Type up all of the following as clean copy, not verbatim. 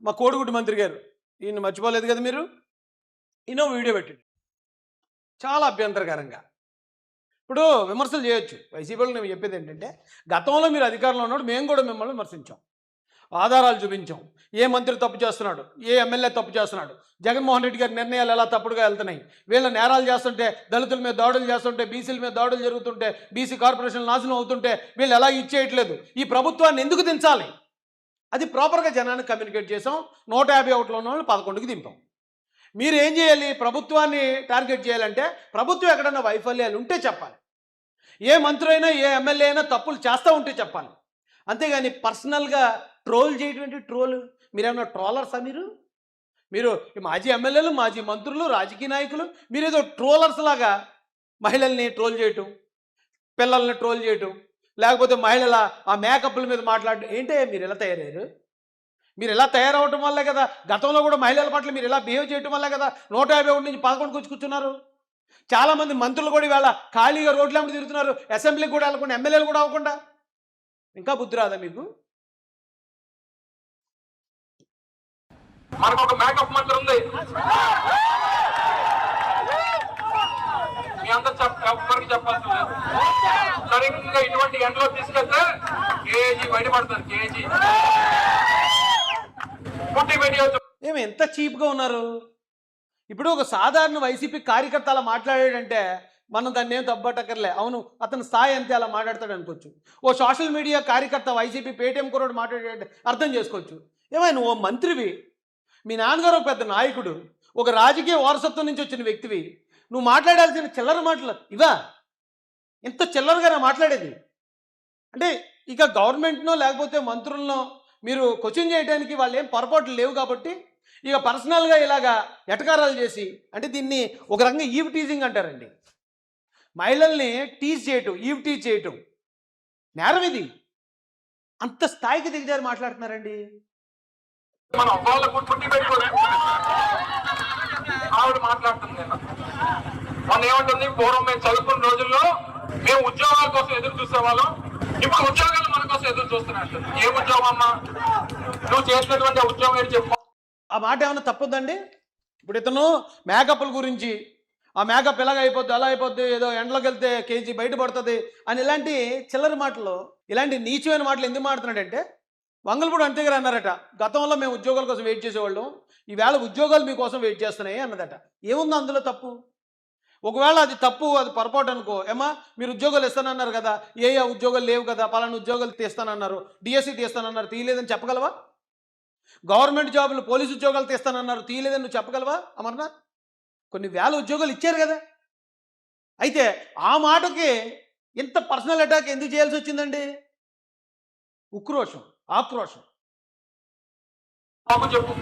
మా కోడిగుడ్డు మంత్రి గారు ఈయన మర్చిపోలేదు కదా మీరు. ఈయన వీడియో పెట్టండి చాలా అభ్యంతరకరంగా. ఇప్పుడు విమర్శలు చేయొచ్చు వైసీపీలో. నేను చెప్పేది ఏంటంటే, గతంలో మీరు అధికారంలో ఉన్నప్పుడు మేము కూడా మిమ్మల్ని విమర్శించాం, ఆధారాలు చూపించాం. ఏ మంత్రి తప్పు చేస్తున్నాడు, ఏ ఎమ్మెల్యే తప్పు చేస్తున్నాడు, జగన్మోహన్ రెడ్డి గారి నిర్ణయాలు ఎలా తప్పుడుగా వెళ్తున్నాయి, వీళ్ళ నేరాలు చేస్తుంటే, దళితుల మీద దాడులు చేస్తుంటే, బీసీల మీద దాడులు జరుగుతుంటే, బీసీ కార్పొరేషన్ నాశనం అవుతుంటే వీళ్ళు ఎలా ఇచ్చేయట్లేదు, ఈ ప్రభుత్వాన్ని ఎందుకు దించాలి, అది ప్రాపర్గా జనానికి కమ్యూనికేట్ చేసాం. 151లో ఉన్న వాళ్ళు 11కి దింపాం. మీరు ఏం చేయాలి, ప్రభుత్వాన్ని టార్గెట్ చేయాలంటే ప్రభుత్వం ఎక్కడన్నా వైఫల్యాలు ఉంటే చెప్పాలి. ఏ మంత్రి అయినా ఏ ఎమ్మెల్యే అయినా తప్పులు చేస్తూ ఉంటే చెప్పాలి. అంతేగాని పర్సనల్గా ట్రోల్ చేయటువంటి ట్రోల్. మీరేమన్నా ట్రోలర్సా? మీరు మాజీ ఎమ్మెల్యేలు, మాజీ మంత్రులు, రాజకీయ నాయకులు, మీరేదో ట్రోలర్స్ లాగా మహిళల్ని ట్రోల్ చేయటం, పిల్లల్ని ట్రోల్ చేయటం, లేకపోతే మహిళల ఆ మేకప్ల మీద మాట్లాడడం. ఏంటే మీరు ఎలా తయారయ్యారు? మీరు ఎలా తయారవటం వల్లే కదా, గతంలో కూడా మహిళల పట్ల మీరు ఎలా బిహేవ్ చేయటం వల్లే కదా 151 నుంచి 11కి వచ్చి కూర్చున్నారు. చాలామంది మంత్రులు కూడా ఇవాళ ఖాళీగా రోడ్ల వెంబడి తిరుగుతున్నారు, అసెంబ్లీకి కూడా వెళ్ళకుండా, ఎమ్మెల్యేలు కూడా అవ్వకుండా. ఇంకా బుద్ధి రాదా మీకు? మనకు ఒక మేకప్ మంత్రి ఉంది, మీ అందరు ఎవరికి చెప్పాల్సి లేదు. సరిగ్గా ఇటువంటి ఎండలో తీసుకెళ్తే కేజీ బయటపడతారు, కేజీ పుట్టి పెట్టవచ్చు. ఏమి ఎంత చీప్గా ఉన్నారు. ఇప్పుడు ఒక సాధారణ వైసీపీ కార్యకర్త అలా మాట్లాడాడంటే మనం దాన్ని ఏం తప్పట్టక్కర్లే. అవును, అతని స్థాయి అంతే, అలా మాట్లాడతాడు అనుకోవచ్చు. ఓ సోషల్ మీడియా కార్యకర్త వైసీపీ పేటీఎం కుర్రోడు మాట్లాడాడంటే అర్థం చేసుకోవచ్చు. ఏమైనా ఓ మంత్రివి, మీ నాన్నగారు ఒక పెద్ద నాయకుడు, ఒక రాజకీయ వారసత్వం నుంచి వచ్చిన వ్యక్తివి, నువ్వు మాట్లాడాల్సిన చిల్లర మాటలు ఇవా? ఎంత చిల్లరగా మాట్లాడేది అంటే, ఇక గవర్నమెంట్నో లేకపోతే మంత్రులనో మీరు క్వశ్చన్ చేయడానికి వాళ్ళు ఏం పొరపాట్లు లేవు కాబట్టి ఇక పర్సనల్గా ఇలాగా ఎటకారాలు చేసి, అంటే దీన్ని ఒక రకంగా ఈవ్ టీజింగ్ అంటారండి. మహిళల్ని టీజ్ చేయటం, ఈవ్ టీజ్ చేయటం నేరం. ఇది అంత స్థాయికి దిగజారి మాట్లాడుతున్నారండి. మనం వాళ్ళకు పుట్టి పెట్టుకోలే ఆవిడ మాట్లాడుతుంది. మనం ఏమంటుంది, పూర్వం మేము చదువుకున్న రోజుల్లో మేము ఉద్యోగాల కోసం ఎదురు చూసేవాళ్ళం, ఇప్పుడు ఉద్యోగాలు మన కోసం ఎదురు చూస్తున్నట్టు. ఏ ఉద్యోగం అమ్మా, నువ్వు చేసినటువంటి ఉద్యోగం ఏంటి చెప్పు. ఆ మాట ఏమన్నా తప్పొద్దండి? ఇప్పుడు ఇతను మేకప్ల గురించి, ఆ మేకప్ ఎలాగ అయిపోద్ది, అలా అయిపోద్ది, ఏదో ఎండలోకి వెళ్తే కేజీ బయటపడుతుంది అని ఇలాంటి చిల్లర మాటలు, ఇలాంటి నీచమైన మాటలు ఎందుకు మాట్లాడుతున్నాడంటే, వంగలపూడి అంతే గారు అన్నారట, గతంలో మేము ఉద్యోగాల కోసం వెయిట్ చేసేవాళ్ళం, ఈవేళ ఉద్యోగాలు మీకోసం వెయిట్ చేస్తున్నాయి అన్నదట. ఏముంది అందులో తప్పు? ఒకవేళ అది తప్పు, అది పొరపాటు అనుకో, ఏమా మీరు ఉద్యోగాలు ఇస్తానన్నారు కదా, ఏ ఉద్యోగాలు లేవు కదా, పలానా ఉద్యోగాలు తీస్తానన్నారు, డిఎస్సి తీస్తానన్నారు, తీయలేదని చెప్పగలవా? గవర్నమెంట్ జాబులు, పోలీసు ఉద్యోగాలు తీస్తానన్నారు, తీయలేదని నువ్వు చెప్పగలవా? అమర్నాథ్ కొన్ని వేల ఉద్యోగాలు ఇచ్చారు కదా. అయితే ఆ మాటకి ఇంత పర్సనల్ అటాక్ ఎందుకు చేయాల్సి వచ్చిందండి? ఉక్రోషం, ఆక్రోషం. చెప్పు,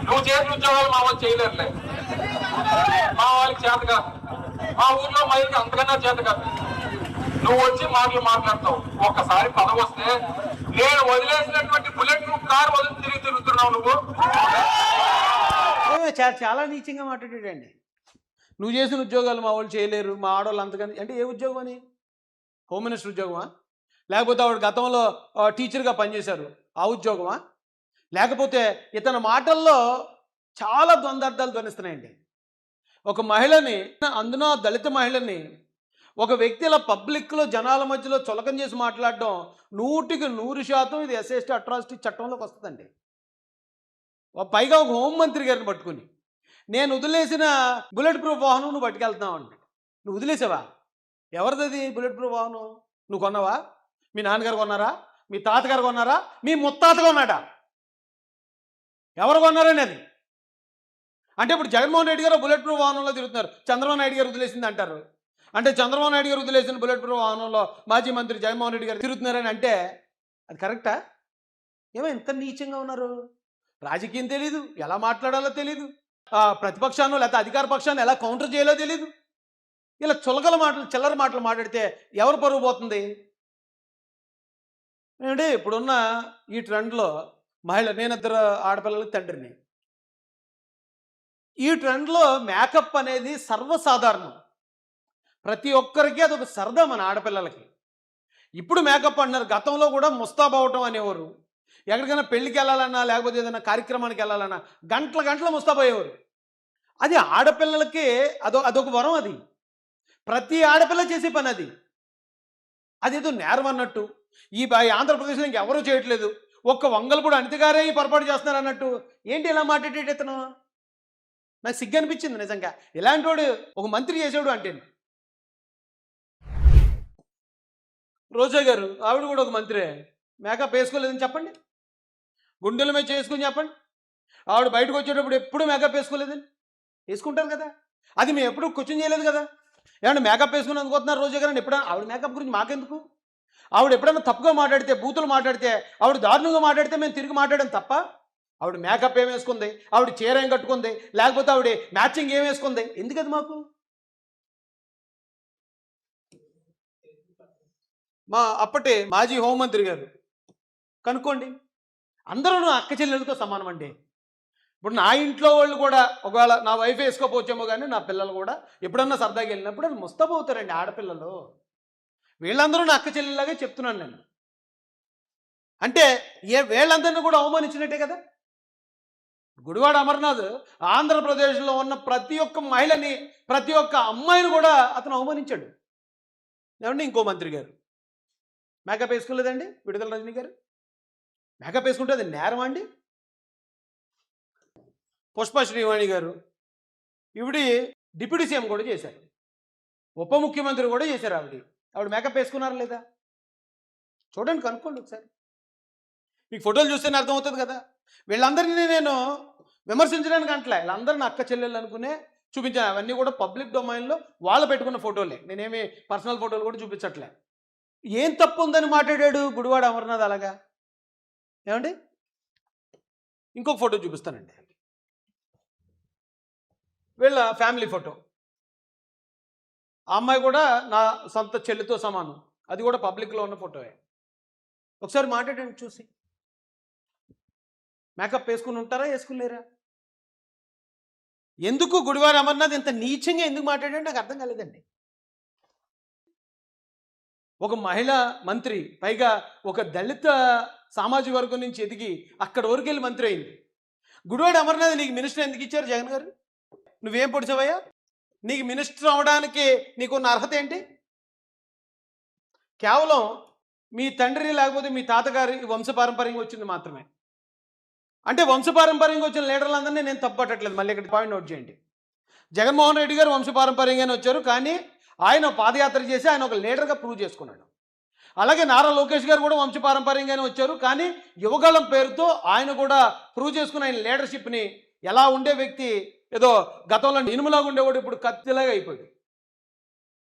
నువ్వు చేసిన ఉద్యోగాలు మా వాళ్ళు చేయలేరులే, మా వాళ్ళకి చేత కాదు, మా ఊర్లో మహిళకి అంతకన్నా చేత కాదు. నువ్వు వచ్చి మాట్లాడతావు. ఒక్కసారి పదవి వస్తే నేను వదిలేసినటువంటి బుల్లెట్ ప్రూఫ్ కార్ వదిలి తిరుగుతున్నావు నువ్వు. చాలా నీచంగా మాట్లాడాడండి. నువ్వు చేసిన ఉద్యోగాలు మా వాళ్ళు చేయలేరు, మా ఆడవాళ్ళు అంతకని. అంటే ఏ ఉద్యోగం అని? హోమ్ మినిస్టర్ ఉద్యోగమా? లేకపోతే ఆవిడ గతంలో టీచర్గా పనిచేశారు, ఆ ఉద్యోగమా? లేకపోతే ఇతని మాటల్లో చాలా ద్వందార్థాలు ధ్వనిస్తున్నాయండి. ఒక మహిళని, అందున దళిత మహిళని ఒక వ్యక్తి ఇలా పబ్లిక్లో జనాల మధ్యలో చులకం చేసి మాట్లాడడం 100కి 100% ఇది ఎస్సీ అట్రాసిటీ చట్టంలోకి వస్తుందండి. పైగా ఒక హోంమంత్రి గారిని పట్టుకుని, నేను వదిలేసిన బుల్లెట్ ప్రూఫ్ వాహనం నువ్వు పట్టుకెళ్తున్నావు అండి. నువ్వు వదిలేసావా? ఎవరిది అది బుల్లెట్ ప్రూఫ్ వాహనం? నువ్వు కొన్నావా? మీ నాన్నగారు కొన్నారా? మీ తాతగారు కొన్నారా? మీ ముత్తాత కొన్నాడా? ఎవరు కొన్నారని అది? అంటే ఇప్పుడు జగన్మోహన్ రెడ్డి గారు బుల్లెట్ ప్రూఫ్ వాహనంలో తిరుగుతున్నారు, చంద్రబాబు నాయుడు గారు వదిలేసింది అంటారు. అంటే చంద్రబాబు నాయుడు గారు వదిలేసిన బుల్లెట్ ప్రూఫ్ వాహనంలో మాజీ మంత్రి జగన్మోహన్ రెడ్డి గారు తిరుగుతున్నారని అంటే అది కరెక్టా? ఏమో ఎంత నీచంగా ఉన్నారు. రాజకీయం తెలీదు, ఎలా మాట్లాడాలో తెలీదు, ప్రతిపక్షాన్ని లేకపోతే అధికార పక్షాన్ని ఎలా కౌంటర్ చేయాలో తెలీదు. ఇలా చులకల మాటలు, చిల్లర మాటలు మాట్లాడితే ఎవరు పరువు పోతుంది? అంటే ఇప్పుడున్న ఈ ట్రెండ్లో మహిళ, నేను 2 ఆడపిల్లలకి తండ్రిని, ఈ ట్రెండ్లో మేకప్ అనేది సర్వసాధారణం. ప్రతి ఒక్కరికి అదొక సరదా మన ఆడపిల్లలకి. ఇప్పుడు మేకప్ అంటున్నారు, గతంలో కూడా ముస్తాబ్ అవటం అనేవారు. ఎక్కడికైనా పెళ్ళికి వెళ్ళాలన్నా లేకపోతే ఏదైనా కార్యక్రమానికి వెళ్ళాలన్నా గంటల ముస్తాబోయేవారు. అది ఆడపిల్లలకి అదొక వరం. అది ప్రతి ఆడపిల్ల చేసే పని. అదేదో నేరం అన్నట్టు ఈ ఆంధ్రప్రదేశ్లో ఇంకెవరూ చేయట్లేదు, ఒక్క వంగలపూడి అనిత గారే ఈ పొరపాటు చేస్తున్నారు అన్నట్టు ఏంటి ఇలా మాట్లాడేటి ఇతను? నాకు సిగ్గు అనిపించింది నిజంగా. ఇలాంటి వాడు ఒక మంత్రి చేసాడు అంటే. రోజా గారు ఆవిడ కూడా ఒక మంత్రే, మేకప్ వేసుకోలేదని చెప్పండి, గుండెల మీద చేసుకుని చెప్పండి. ఆవిడ బయటకు వచ్చేటప్పుడు ఎప్పుడు మేకప్ వేసుకోలేదని. వేసుకుంటారు కదా, అది మేము ఎప్పుడు క్వశ్చన్ చేయలేదు కదా. ఏమన్నా మేకప్ వేసుకుని అనుకుంటున్నారు రోజా గారు అని ఎప్పుడైనా? ఆవిడ మేకప్ గురించి మాకెందుకు? ఆవిడ ఎప్పుడైనా తప్పుగా మాట్లాడితే, బూతులు మాట్లాడితే, ఆవిడ దారుణంగా మాట్లాడితే మేము తిరిగి మాట్లాడాం తప్ప ఆవిడ మేకప్ ఏం వేసుకుంది, ఆవిడ చీర ఏం కట్టుకుంది, లేకపోతే ఆవిడ మ్యాచింగ్ ఏం వేసుకుంది, ఎందుకది మాకు? మా అప్పటి మాజీ హోంమంత్రి గారు కనుక్కోండి, అందరూ అక్క చెల్లెలతో సమానం అండి. ఇప్పుడు నా ఇంట్లో వాళ్ళు కూడా ఒకవేళ నా వైఫ్ వేసుకోపోవచ్చేమో కానీ నా పిల్లలు కూడా ఎప్పుడన్నా సరదాగా వెళ్ళినప్పుడు అది ముస్తాబవుతారండి ఆడపిల్లలు. వీళ్ళందరూ నా అక్క చెల్లెలాగే చెప్తున్నాను నేను. అంటే వీళ్ళందరినీ కూడా అవమానించినట్టే కదా. గుడివాడ అమర్నాథ్ ఆంధ్రప్రదేశ్లో ఉన్న ప్రతి ఒక్క మహిళని, ప్రతి ఒక్క అమ్మాయిని కూడా అతను అవమానించాడు. ఏమండి ఇంకో మంత్రి గారు మేకప్ వేసుకోలేదండి, విడుదల రజనీ గారు మేకప్ వేసుకుంటే అది నేరమా అండి? పుష్ప శ్రీవాణి గారు ఈవిడ డిప్యూటీ సీఎం కూడా చేశారు, ఉప ముఖ్యమంత్రి కూడా చేశారు. ఆవిడ మేకప్ వేసుకున్నారా లేదా చూడండి, కనుక్కోండి ఒకసారి. మీకు ఫోటోలు చూస్తేనే అర్థమవుతుంది కదా. వీళ్ళందరినీ నేను విమర్శించడానికి అంటలే, వీళ్ళందరినీ అక్క చెల్లెళ్ళు అనుకునే చూపించాను. అవన్నీ కూడా పబ్లిక్ డొమైన్లో వాళ్ళు పెట్టుకున్న ఫోటోలే, నేనేమి పర్సనల్ ఫోటోలు కూడా చూపించట్లే. ఏం తప్పు ఉందని మాట్లాడాడు గుడివాడ అమర్నాథ్ అలాగా? ఏమండి ఇంకొక ఫోటో చూపిస్తానండి, వీళ్ళ ఫ్యామిలీ ఫోటో. ఆ అమ్మాయి కూడా నా సొంత చెల్లితో సమానం, అది కూడా పబ్లిక్లో ఉన్న ఫోటోయే. ఒకసారి మాట్లాడండి చూసి. మేకప్ వేసుకుని ఉంటారా, వేసుకులేరా? ఎందుకు గుడివాడ అమర్నాథ్ ఇంత నీచంగా ఎందుకు మాట్లాడాడు నాకు అర్థం కాలేదండి. ఒక మహిళా మంత్రి, పైగా ఒక దళిత సామాజిక వర్గం నుంచి ఎదిగి అక్కడ వరకు వెళ్ళి మంత్రి అయింది. గుడివాడ అమర్నాథ్ నీకు మినిస్టర్ ఎందుకు ఇచ్చారు జగన్ గారు? నువ్వేం పొడిచావయ్యా? నీకు మినిస్టర్ అవడానికి నీకున్న అర్హత ఏంటి? కేవలం మీ తండ్రి లేకపోతే మీ తాతగారి వంశపారంపర్యంగా వచ్చింది మాత్రమే. అంటే వంశపారంపర్యంగా వచ్చిన లీడర్లందరినీ నేను తప్పట్టట్లేదు. మళ్ళీ ఇక్కడ పాయింట్ నోట్ చేయండి. జగన్మోహన్ రెడ్డి గారు వంశపారంపర్యంగానే వచ్చారు, కానీ ఆయన పాదయాత్ర చేసి ఆయన ఒక లీడర్గా ప్రూవ్ చేసుకున్నాడు. అలాగే నారా లోకేష్ గారు కూడా వంశపారంపర్యంగానే వచ్చారు, కానీ యువగళం పేరుతో ఆయన కూడా ప్రూవ్ చేసుకున్న ఆయన లీడర్షిప్ని. ఎలా ఉండే వ్యక్తి ఏదో గతంలో ఇనుములాగా ఉండేవాడు ఇప్పుడు కత్తిలాగా అయిపోయాడు.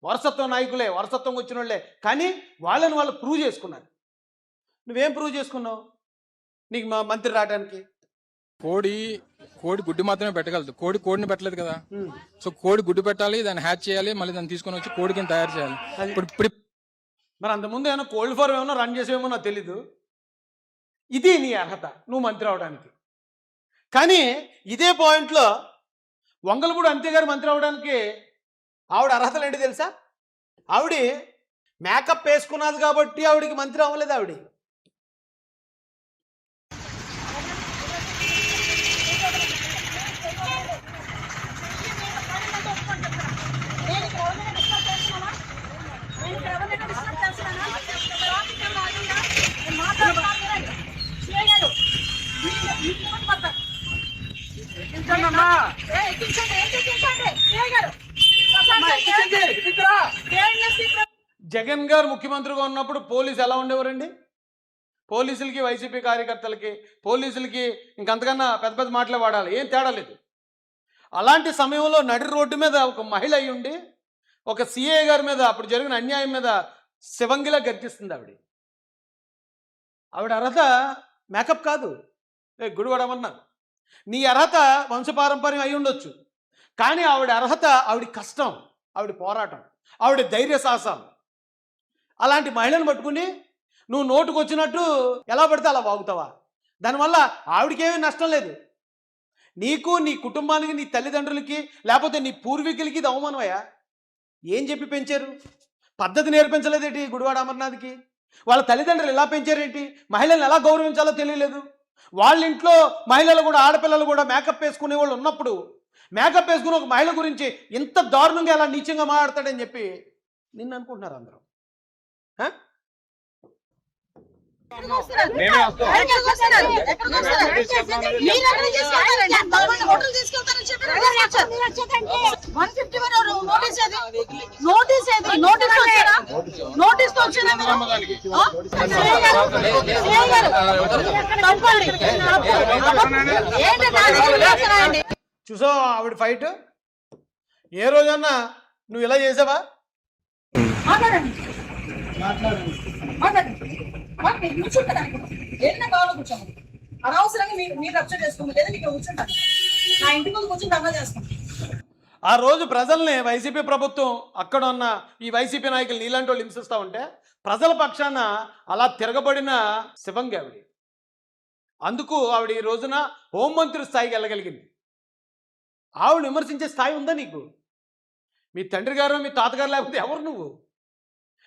వారసత్వం నాయకులే, వారసత్వం వచ్చిన వాళ్ళే, కానీ వాళ్ళని వాళ్ళు ప్రూవ్ చేసుకున్నారు. నువ్వేం ప్రూవ్ చేసుకున్నావు నీకు మా మంత్రి రావడానికి? కోడి గుడ్డు మాత్రమే పెట్టగలదు, కోడిని పెట్టలేదు కదా. సో కోడి గుడ్డు పెట్టాలి, దాన్ని హ్యాచ్ చేయాలి, మళ్ళీ దాన్ని తీసుకొని వచ్చి కోడి కింద తయారు చేయాలి. ఇప్పుడు మరి అంతకుముందు ఏమైనా కోల్డ్ ఫార్మ్ ఏమైనా రన్ చేసేమో నాకు తెలీదు. ఇది నీ అర్హత నువ్వు మంత్రి అవడానికి. కానీ ఇదే పాయింట్లో వంగలపూడి అనిత గారు మంత్రి అవడానికి ఆవిడ అర్హతలు ఏంటి తెలుసా? ఆవిడ మేకప్ వేసుకున్నది కాబట్టి ఆవిడికి మంత్రి అవ్వలేదు. ఆవిడ జగన్ గారు ముఖ్యమంత్రిగా ఉన్నప్పుడు పోలీసు ఎలా ఉండేవారండి? పోలీసులకి, వైసీపీ కార్యకర్తలకి, పోలీసులకి ఇంకంతకన్నా పెద్ద పెద్ద మాటలే వాడాలి, ఏం తేడా లేదు. అలాంటి సమయంలో నడి రోడ్డు మీద ఒక మహిళ అయి ఉండి ఒక సిఏ గారి మీద అప్పుడు జరిగిన అన్యాయం మీద శివంగిలా గర్జిస్తుంది. ఆవిడ అర్హత మేకప్ కాదు. గుడివాడ అమర్నాథ్, నీ అర్హత వంశపారంపర్యం అయి ఉండొచ్చు, కానీ ఆవిడ అర్హత ఆవిడ కష్టం, ఆవిడ పోరాటం, ఆవిడ ధైర్య సాహసాలు. అలాంటి మహిళను పట్టుకుని నువ్వు నోటుకు వచ్చినట్టు ఎలా పడితే అలా వాగుతావా? దానివల్ల ఆవిడకేమీ నష్టం లేదు. నీకు, నీ కుటుంబానికి, నీ తల్లిదండ్రులకి, లేకపోతే నీ పూర్వీకులకి ఇది అవమానమయ్యా. ఏం చెప్పి పెంచారు? పద్ధతి నేర్పించలేదేంటి గుడివాడ అమర్నాథ్కి? వాళ్ళ తల్లిదండ్రులు ఎలా పెంచారేంటి? మహిళలను ఎలా గౌరవించాలో తెలియలేదు. వాళ్ళ ఇంట్లో మహిళలు కూడా, ఆడపిల్లలు కూడా మేకప్ వేసుకునే వాళ్ళు ఉన్నప్పుడు మేకప్ వేసుకుని ఒక మహిళ గురించి ఇంత దారుణంగా ఎలా నీచంగా మాట్లాడతాడని చెప్పి నిన్ను అనుకుంటున్నారు అందరూ. ఆ? చూసావా ఆవిడ ఫైట్? ఏ రోజన్నా నువ్వు ఇలా చేసావా? అనవసరంగా మీరు రచ్చ చేసుకోండి, లేదా మీకు కూర్చుంటాను, నా ఇంటి ముందు కూర్చొని దంగా చేస్తాను. ఆ రోజు ప్రజల్ని వైసీపీ ప్రభుత్వం, అక్కడ ఉన్న ఈ వైసీపీ నాయకులు నీలాంటి వాళ్ళు హింసిస్తూ ఉంటే ప్రజల పక్షాన అలా తిరగబడిన శివంగి ఆవిడ. అందుకు ఆవిడ ఈ రోజున హోంమంత్రి స్థాయికి వెళ్ళగలిగింది. ఆవిడ విమర్శించే స్థాయి ఉందా నీకు? మీ తండ్రి గారు, మీ తాతగారు లేకపోతే ఎవరు నువ్వు?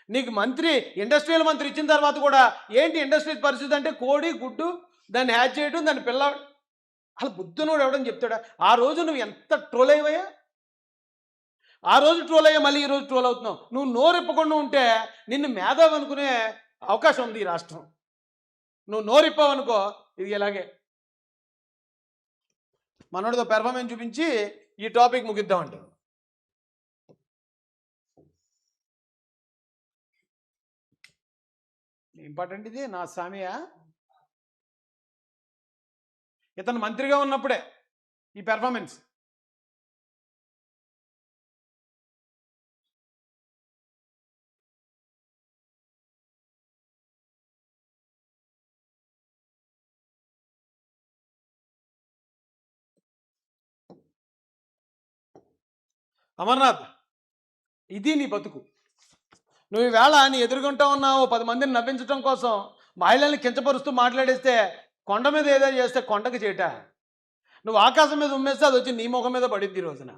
నీకు మంత్రి, ఇండస్ట్రియల్ మంత్రి ఇచ్చిన తర్వాత కూడా ఏంటి ఇండస్ట్రియల్ పరిస్థితి అంటే కోడి గుడ్డు దాన్ని హ్యాచ్ చేయడం, దాన్ని పిల్ల. అసలు బుద్ధునోడు ఎవడని చెప్తాడా? ఆ రోజు నువ్వు ఎంత ట్రోల్ అయ్యావయ్యా? ఆ రోజు ట్రోల్ అయ్యా, మళ్ళీ ఈ రోజు ట్రోల్ అవుతున్నావు. నువ్వు నోరిప్పకుండా ఉంటే నిన్ను మేధావి అనుకునే అవకాశం ఉంది ఈ రాష్ట్రం. నువ్వు నోరిప్పావనుకో ఇది ఇలాగే. మనోడితో పెర్ఫార్మెన్స్ చూపించి ఈ టాపిక్ ముగిద్దామంటే. ఇంపార్టెంట్ ఇది నా సామియా. ఇతను మంత్రిగా ఉన్నప్పుడే ఈ పెర్ఫార్మెన్స్. అమర్నాథ్, ఇది నీ బతుకు. నువ్వు ఈవేళ నీ ఎదుర్కొంటా ఉన్నావు 10 మందిని నవ్వించడం కోసం మహిళల్ని కించపరుస్తూ మాట్లాడేస్తే, కొండ మీద ఏదో చేస్తే కొండకు చేట. నువ్వు ఆకాశం మీద ఉమ్మేస్తే అది వచ్చి నీ ముఖం మీద పడింది ఈ రోజున.